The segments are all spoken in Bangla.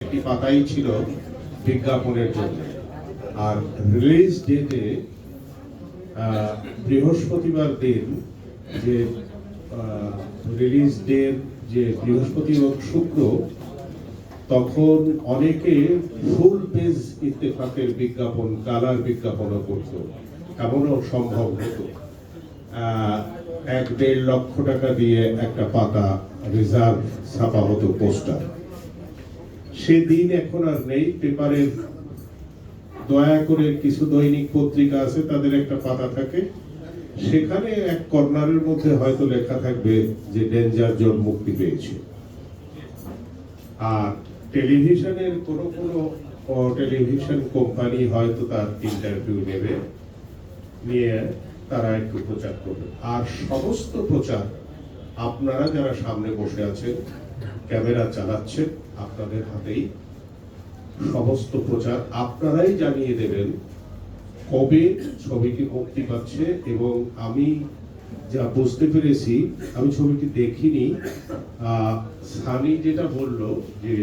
একটি পাতাই ছিল বিজ্ঞাপনের জন্য। আর রিলিজ ডেটে বৃহস্পতিবার দিন যে রিলিজ ডের যে বৃহস্পতি ও শুক্র, তখন অনেকে ফুল পেজ ইত্তেফাকের বিজ্ঞাপন, কালার বিজ্ঞাপনও করত। এমনও সম্ভব হতো 1-1.5 লক্ষ টাকা দিয়ে একটা পাতা রিজার্ভ ছাপা হতো, পোস্টার। সেদিন এখন আর নেই। পেপারের দয়া করে কিছু দৈনিক পত্রিকা আছে, তাদের একটা পাতা থাকে, সেখানে এক কর্নারের মধ্যে হয়তো লেখা থাকবে যে ডেঞ্জার জোন মুক্তি পেয়েছে। আর টেলিভিশনের কোনো টেলিভিশন কোম্পানি হয়তো তার ইন্টারভিউ নেবে, নিয়ে তারা একটু প্রচার করবে। আর সমস্ত প্রচার আপনারা যারা সামনে বসে আছেন, ক্যামেরা চালাচ্ছেন, আপনাদের হাতেই সমস্ত প্রচার। আপনারাই জানিয়ে দেবেন কবে ছবিটি মুক্তি পাচ্ছে। এবং আমি যা বুঝতে পেরেছি, আমি ছবিটি দেখিনি, সানি যেটা বললো যে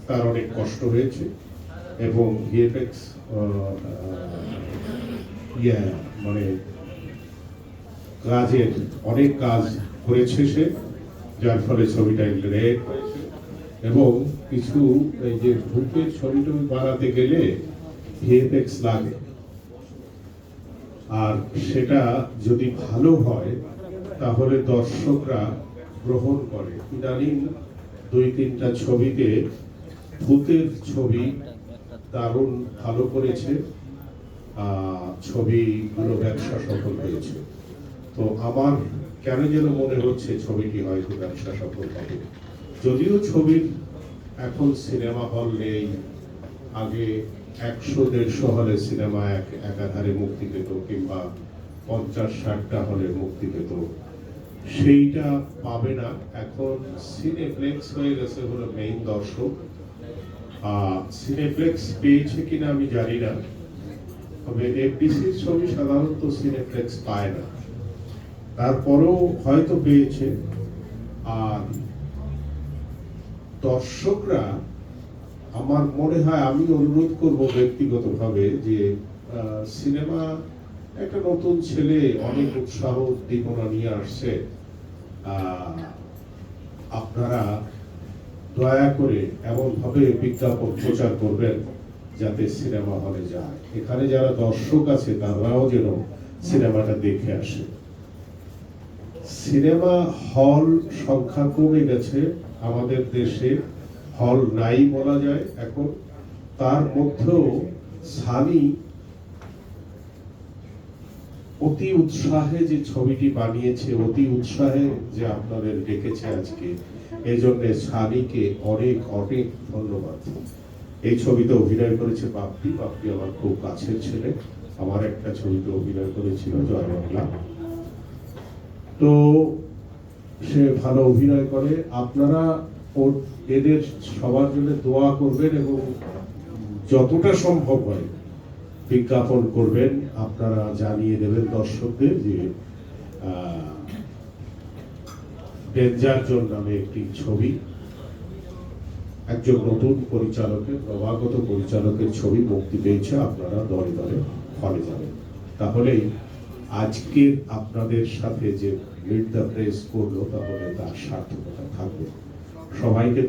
তার অনেক কষ্ট হয়েছে এবং ভিএফএক্স মানে কাজের অনেক কাজ করেছে সে, যার ফলে ছবিটা গ্রেড হয়েছে। এবং কিছু এই যে ভূতের ছবিটা বানাতে গেলে ভিএফএক্স লাগে, আর সেটা যদি ভালো হয় তাহলে দর্শকরা গ্রহণ করে। ইদানিং 2-3টা ছবিতে ভূতের ছবি দারুণ ভালো করেছে, ছবিগুলো ব্যবসা সফল হয়েছে। তো আমার কেন যেন মনে হচ্ছে ছবিটি হয়তো ব্যবসা সফল হবে। যদিও ছবির এখন সিনেমা হল নেই, আগে 100-150 হলে সিনেমা একাধারে মুক্তি পেত, কিংবা 50-60টা হলে মুক্তি পেত, সেইটা পাবে না। এখন সিনেপ্লেক্স হয়ে গেছে হলো মেইন দর্শক। সিনেপ্লেক্স পেয়েছে কিনা আমি জানি না, তবে এফডিসির ছবি সাধারণত সিনেপ্লেক্স পায় না, তারপরেও হয়তো পেয়েছে। আর দর্শকরা, আমার মনে হয়, আমি অনুরোধ করব ব্যক্তিগতভাবে যে সিনেমা একটা নতুন ছেলে, অনেক উৎসাহ উদ্দীপনা নিয়ে আসছে, আপনারা দয়া করে এমন ভাবে বিজ্ঞাপন প্রচার করবেন যাতে সিনেমা হলে যায়। এখানে যারা দর্শক আছে তারাও যেন সিনেমাটা দেখে আসে। সিনেমা হল সংখ্যা কমে গেছে আমাদের দেশে, হল নাই বলা যায় এখন। তার মধ্যেও সানি অতি উৎসাহে যে ছবিটি বানিয়েছে, অতি উৎসাহে যে আপনাদের ডেকেছে আজকে, এজন্য সানিকে অনেক অনেক ধন্যবাদ। এই ছবিতে অভিনয় করেছে বাপ্পি। বাপ্পি আমার খুব কাছের ছেলে, আমার একটা ছবিতে অভিনয় করেছিল, জয় বাংলা। তো সে ভালো অভিনয় করে। আপনারা এদের সবার জন্য দোয়া করবেন এবং যতটা সম্ভব হয় বিজ্ঞাপন করবেন। আপনারা জানিয়ে দেবেন দর্শকদের যে ডেঞ্জার জোন নামে একটি ছবি, একজন নতুন পরিচালকের, নবাগত পরিচালকের ছবি মুক্তি পেয়েছে। আপনারা দলে দলে হলে যাবেন, তাহলেই আজকের আপনাদের সাথে যে মিট দ্য প্রেস করলো, তাহলে তার সার্থকতা থাকবে। সবাইকে